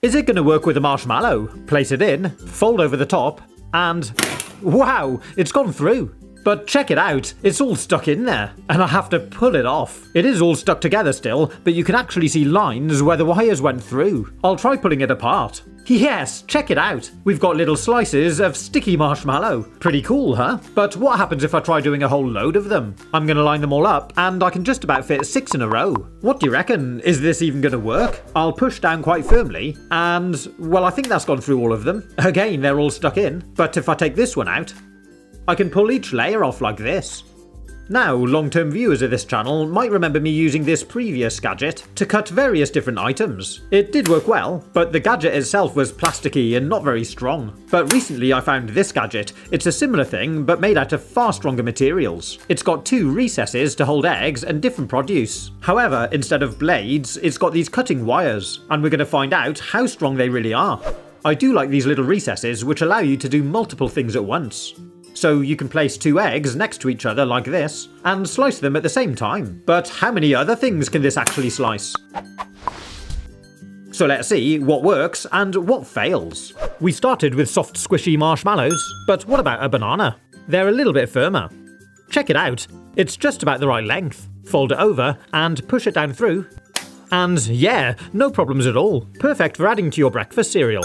Is it going to work with a marshmallow? Place it in, fold over the top, and wow, it's gone through. But check it out, it's all stuck in there, and I have to pull it off. It is all stuck together still, but you can actually see lines where the wires went through. I'll try pulling it apart. Yes, check it out. We've got little slices of sticky marshmallow. Pretty cool, huh? But what happens if I try doing a whole load of them? I'm going to line them all up, and I can just about fit 6 in a row. What do you reckon? Is this even going to work? I'll push down quite firmly, and, well, I think that's gone through all of them. Again, they're all stuck in. But if I take this one out, I can pull each layer off like this. Now, long-term viewers of this channel might remember me using this previous gadget to cut various different items. It did work well, but the gadget itself was plasticky and not very strong. But recently I found this gadget. It's a similar thing, but made out of far stronger materials. It's got 2 recesses to hold eggs and different produce. However, instead of blades, it's got these cutting wires, and we're going to find out how strong they really are. I do like these little recesses, which allow you to do multiple things at once. So you can place 2 eggs next to each other like this, and slice them at the same time. But how many other things can this actually slice? So let's see what works and what fails. We started with soft squishy marshmallows, but what about a banana? They're a little bit firmer. Check it out, it's just about the right length. Fold it over and push it down through. And yeah, no problems at all. Perfect for adding to your breakfast cereal.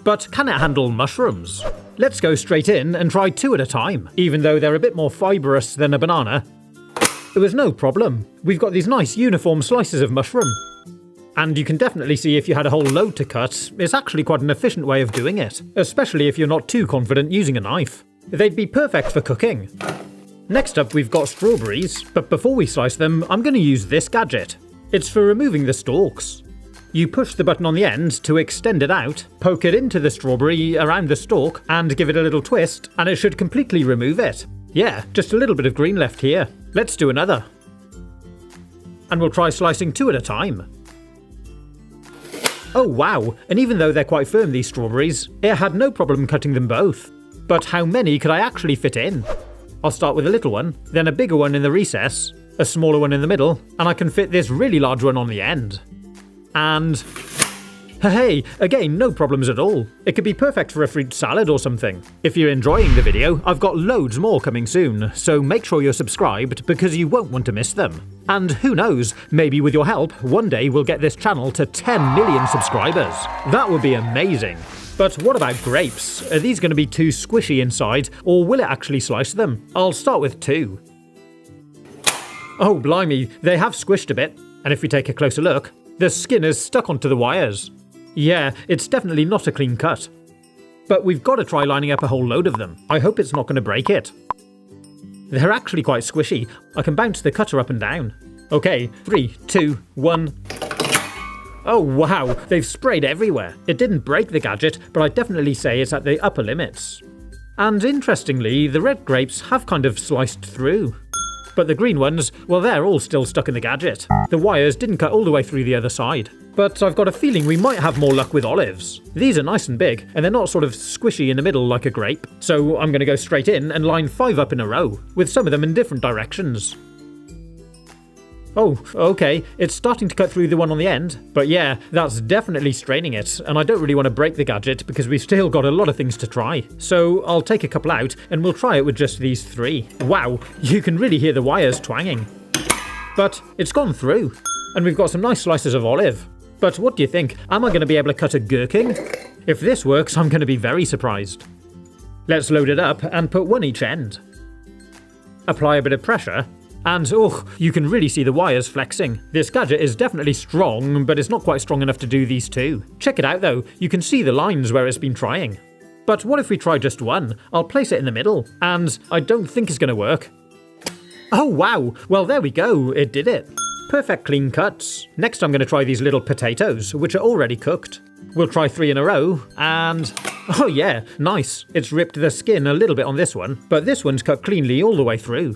But can it handle mushrooms? Let's go straight in and try 2 at a time. Even though they're a bit more fibrous than a banana, it was no problem. We've got these nice uniform slices of mushroom. And you can definitely see if you had a whole load to cut, it's actually quite an efficient way of doing it, especially if you're not too confident using a knife. They'd be perfect for cooking. Next up we've got strawberries, but before we slice them, I'm going to use this gadget. It's for removing the stalks. You push the button on the end to extend it out, poke it into the strawberry around the stalk, and give it a little twist, and it should completely remove it. Yeah, just a little bit of green left here. Let's do another. And we'll try slicing 2 at a time. Oh wow, and even though they're quite firm, these strawberries, it had no problem cutting them both. But how many could I actually fit in? I'll start with a little one, then a bigger one in the recess, a smaller one in the middle, and I can fit this really large one on the end. And hey, again, no problems at all. It could be perfect for a fruit salad or something. If you're enjoying the video, I've got loads more coming soon, so make sure you're subscribed because you won't want to miss them. And who knows, maybe with your help, one day we'll get this channel to 10 million subscribers. That would be amazing. But what about grapes? Are these going to be too squishy inside, or will it actually slice them? I'll start with 2. Oh blimey, they have squished a bit, and if we take a closer look, the skin is stuck onto the wires. Yeah, it's definitely not a clean cut. But we've got to try lining up a whole load of them. I hope it's not going to break it. They're actually quite squishy. I can bounce the cutter up and down. Okay, 3, 2, 1. Oh wow, they've sprayed everywhere. It didn't break the gadget, but I'd definitely say it's at the upper limits. And interestingly, the red grapes have kind of sliced through. But the green ones, well, they're all still stuck in the gadget. The wires didn't cut all the way through the other side. But I've got a feeling we might have more luck with olives. These are nice and big, and they're not sort of squishy in the middle like a grape. So I'm going to go straight in and line 5 up in a row, with some of them in different directions. Oh, okay, it's starting to cut through the one on the end. But yeah, that's definitely straining it, and I don't really want to break the gadget because we've still got a lot of things to try. So I'll take a couple out, and we'll try it with just these 3. Wow, you can really hear the wires twanging. But it's gone through, and we've got some nice slices of olive. But what do you think? Am I going to be able to cut a gherkin? If this works, I'm going to be very surprised. Let's load it up and put 1 each end. Apply a bit of pressure. And oh, you can really see the wires flexing. This gadget is definitely strong, but it's not quite strong enough to do these 2. Check it out though, you can see the lines where it's been trying. But what if we try just 1? I'll place it in the middle, and I don't think it's going to work. Oh wow, well there we go, it did it. Perfect clean cuts. Next I'm going to try these little potatoes, which are already cooked. We'll try 3 in a row, and oh yeah, nice. It's ripped the skin a little bit on this one, but this one's cut cleanly all the way through.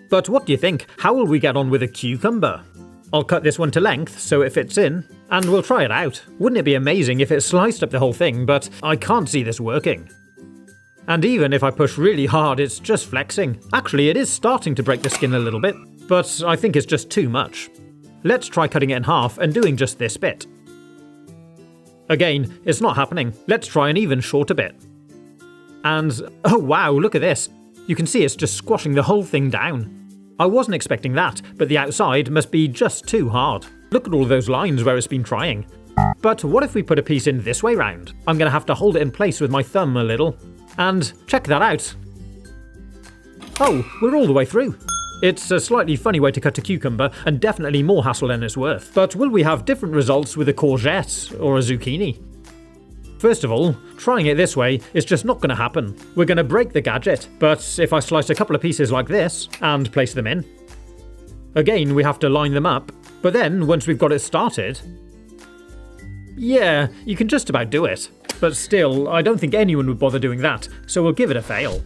But what do you think? How will we get on with a cucumber? I'll cut this one to length so it fits in, and we'll try it out. Wouldn't it be amazing if it sliced up the whole thing, but I can't see this working. And even if I push really hard, it's just flexing. Actually, it is starting to break the skin a little bit, but I think it's just too much. Let's try cutting it in half and doing just this bit. Again, it's not happening. Let's try an even shorter bit. And, oh wow, look at this. You can see it's just squashing the whole thing down. I wasn't expecting that, but the outside must be just too hard. Look at all those lines where it's been trying. But what if we put a piece in this way round? I'm going to have to hold it in place with my thumb a little. And check that out. Oh, we're all the way through. It's a slightly funny way to cut a cucumber, and definitely more hassle than it's worth. But will we have different results with a courgette or a zucchini? First of all, trying it this way is just not going to happen. We're going to break the gadget, but if I slice a couple of pieces like this and place them in, again we have to line them up, but then once we've got it started, yeah, you can just about do it. But still, I don't think anyone would bother doing that, so we'll give it a fail.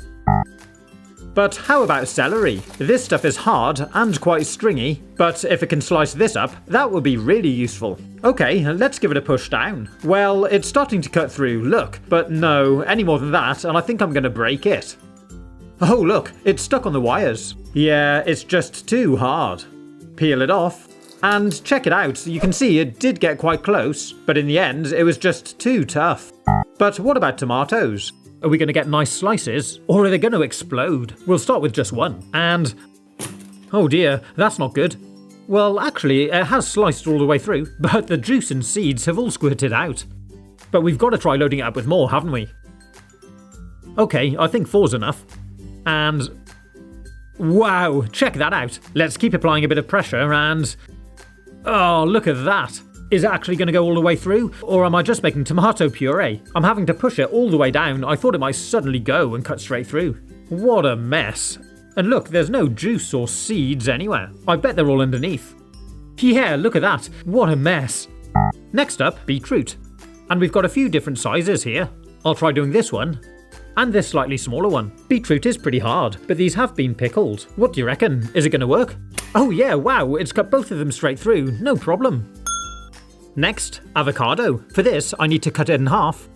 But how about celery? This stuff is hard and quite stringy, but if it can slice this up, that would be really useful. Okay, let's give it a push down. Well, it's starting to cut through, look, but no, any more than that, and I think I'm going to break it. Oh look, it's stuck on the wires. Yeah, it's just too hard. Peel it off, and check it out. You can see it did get quite close, but in the end, it was just too tough. But what about tomatoes? Are we going to get nice slices, or are they going to explode? We'll start with just one, and... oh dear, that's not good. Well, actually, it has sliced all the way through, but the juice and seeds have all squirted out. But we've got to try loading it up with more, haven't we? Okay, I think 4's enough. And... wow, check that out. Let's keep applying a bit of pressure and... oh, look at that. Is it actually going to go all the way through, or am I just making tomato puree? I'm having to push it all the way down. I thought it might suddenly go and cut straight through. What a mess. And look, there's no juice or seeds anywhere. I bet they're all underneath. Yeah, look at that. What a mess. Next up, beetroot. And we've got a few different sizes here. I'll try doing this one. And this slightly smaller one. Beetroot is pretty hard, but these have been pickled. What do you reckon? Is it going to work? Oh yeah, wow, it's cut both of them straight through. No problem. Next, avocado. For this, I need to cut it in half.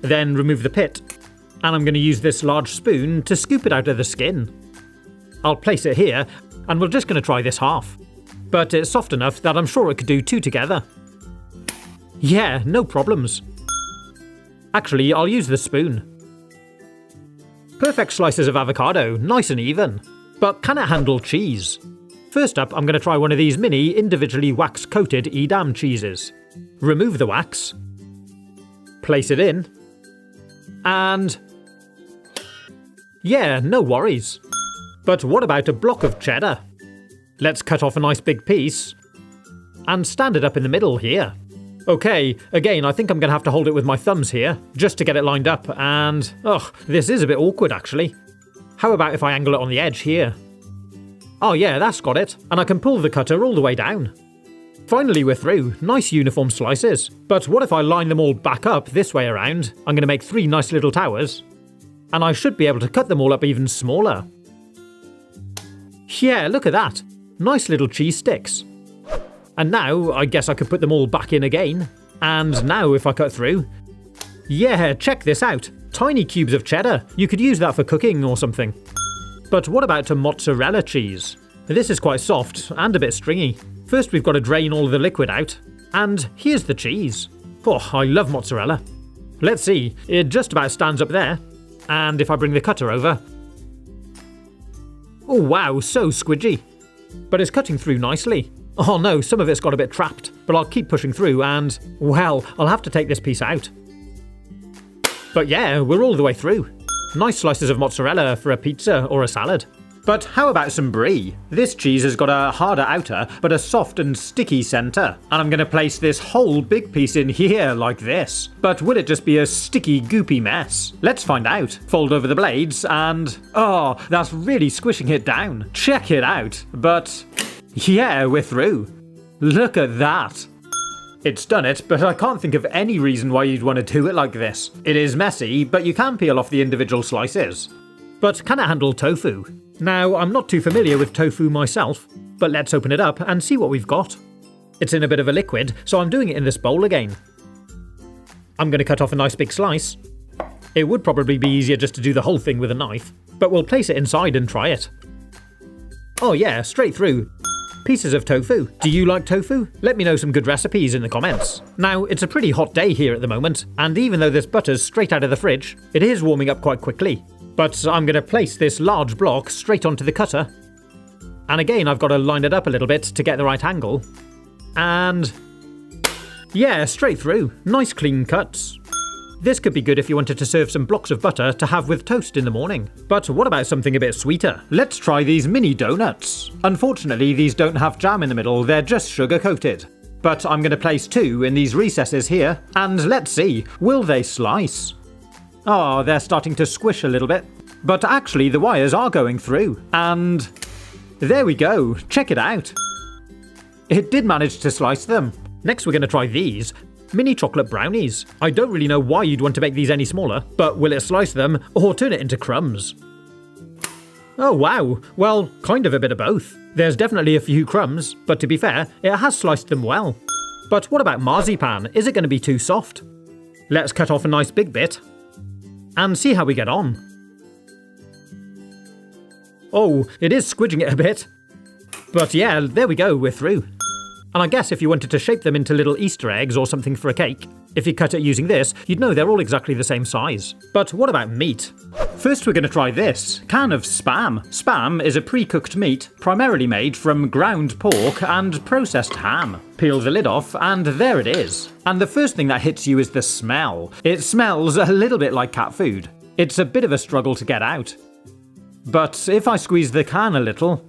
Then remove the pit. And I'm going to use this large spoon to scoop it out of the skin. I'll place it here, and we're just going to try this half. But it's soft enough that I'm sure it could do 2 together. Yeah, no problems. Actually, I'll use the spoon. Perfect slices of avocado, nice and even. But can it handle cheese? First up, I'm going to try one of these mini, individually wax-coated Edam cheeses. Remove the wax. Place it in. And... yeah, no worries. But what about a block of cheddar? Let's cut off a nice big piece. And stand it up in the middle here. Okay, again, I think I'm going to have to hold it with my thumbs here, just to get it lined up, and... ugh, this is a bit awkward actually. How about if I angle it on the edge here? Oh yeah, that's got it. And I can pull the cutter all the way down. Finally we're through. Nice uniform slices. But what if I line them all back up this way around? I'm going to make 3 nice little towers. And I should be able to cut them all up even smaller. Yeah, look at that. Nice little cheese sticks. And now, I guess I could put them all back in again. And now if I cut through... yeah, check this out. Tiny cubes of cheddar. You could use that for cooking or something. But what about a mozzarella cheese? This is quite soft and a bit stringy. First we've got to drain all the liquid out. And here's the cheese. Oh, I love mozzarella. Let's see, it just about stands up there. And if I bring the cutter over... oh wow, so squidgy. But it's cutting through nicely. Oh no, some of it's got a bit trapped. But I'll keep pushing through and... well, I'll have to take this piece out. But yeah, we're all the way through. Nice slices of mozzarella for a pizza or a salad. But how about some brie? This cheese has got a harder outer, but a soft and sticky centre. And I'm going to place this whole big piece in here like this. But will it just be a sticky, goopy mess? Let's find out. Fold over the blades and... oh, that's really squishing it down. Check it out. But... yeah, we're through. Look at that. It's done it, but I can't think of any reason why you'd want to do it like this. It is messy, but you can peel off the individual slices. But can it handle tofu? Now, I'm not too familiar with tofu myself, but let's open it up and see what we've got. It's in a bit of a liquid, so I'm doing it in this bowl again. I'm going to cut off a nice big slice. It would probably be easier just to do the whole thing with a knife, but we'll place it inside and try it. Oh yeah, straight through. Pieces of tofu. Do you like tofu? Let me know some good recipes in the comments. Now, it's a pretty hot day here at the moment, and even though this butter's straight out of the fridge, it is warming up quite quickly. But I'm going to place this large block straight onto the cutter. And again, I've got to line it up a little bit to get the right angle. And yeah, straight through. Nice clean cuts. This could be good if you wanted to serve some blocks of butter to have with toast in the morning. But what about something a bit sweeter? Let's try these mini donuts. Unfortunately, these don't have jam in the middle, they're just sugar coated. But I'm going to place 2 in these recesses here, and let's see, will they slice? Oh, they're starting to squish a little bit. But actually the wires are going through, and there we go, check it out. It did manage to slice them. Next we're going to try these. Mini chocolate brownies. I don't really know why you'd want to make these any smaller, but will it slice them or turn it into crumbs? Oh wow, well, kind of a bit of both. There's definitely a few crumbs, but to be fair, it has sliced them well. But what about marzipan? Is it going to be too soft? Let's cut off a nice big bit and see how we get on. Oh, it is squidging it a bit. But yeah, there we go, we're through. And I guess if you wanted to shape them into little Easter eggs or something for a cake, if you cut it using this, you'd know they're all exactly the same size. But what about meat? First we're going to try this can of Spam. Spam is a pre-cooked meat primarily made from ground pork and processed ham. Peel the lid off and there it is. And the first thing that hits you is the smell. It smells a little bit like cat food. It's a bit of a struggle to get out. But if I squeeze the can a little...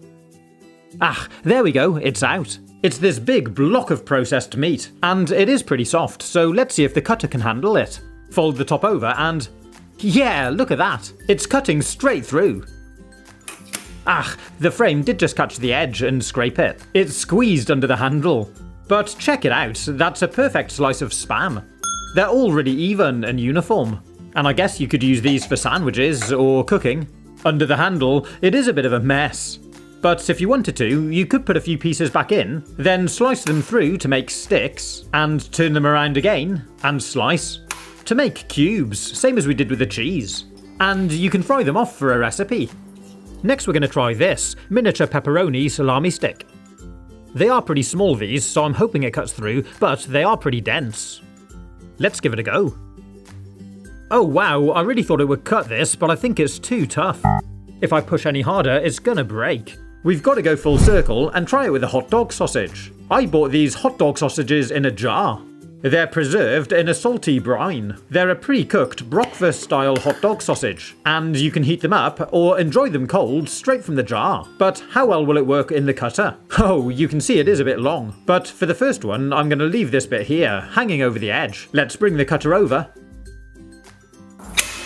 Ah, there we go, it's out. It's this big block of processed meat, and it is pretty soft, so let's see if the cutter can handle it. Fold the top over and... yeah, look at that! It's cutting straight through. Ah, the frame did just catch the edge and scrape it. It's squeezed under the handle. But check it out, that's a perfect slice of Spam. They're all really even and uniform. And I guess you could use these for sandwiches or cooking. Under the handle, it is a bit of a mess. But if you wanted to, you could put a few pieces back in, then slice them through to make sticks, and turn them around again, and slice, to make cubes, same as we did with the cheese. And you can fry them off for a recipe. Next we're going to try this, miniature pepperoni salami stick. They are pretty small these, so I'm hoping it cuts through, but they are pretty dense. Let's give it a go. Oh wow, I really thought it would cut this, but I think it's too tough. If I push any harder, it's gonna break. We've got to go full circle and try it with a hot dog sausage. I bought these hot dog sausages in a jar. They're preserved in a salty brine. They're a pre-cooked Bratwurst-style hot dog sausage, and you can heat them up or enjoy them cold straight from the jar. But how well will it work in the cutter? Oh, you can see it is a bit long. But for the first one, I'm going to leave this bit here, hanging over the edge. Let's bring the cutter over.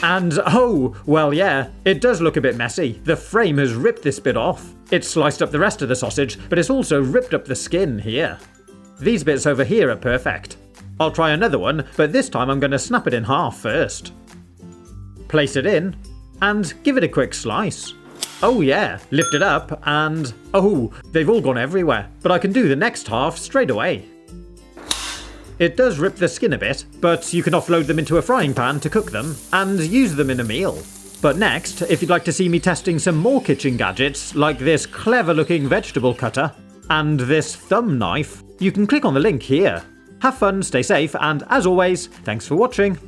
And oh, well yeah, it does look a bit messy. The frame has ripped this bit off. It's sliced up the rest of the sausage, but it's also ripped up the skin here. These bits over here are perfect. I'll try another one, but this time I'm going to snap it in half first. Place it in, and give it a quick slice. Oh yeah, lift it up, and oh, they've all gone everywhere. But I can do the next half straight away. It does rip the skin a bit, but you can offload them into a frying pan to cook them, and use them in a meal. But next, if you'd like to see me testing some more kitchen gadgets, like this clever looking vegetable cutter, and this thumb knife, you can click on the link here. Have fun, stay safe, and as always, thanks for watching.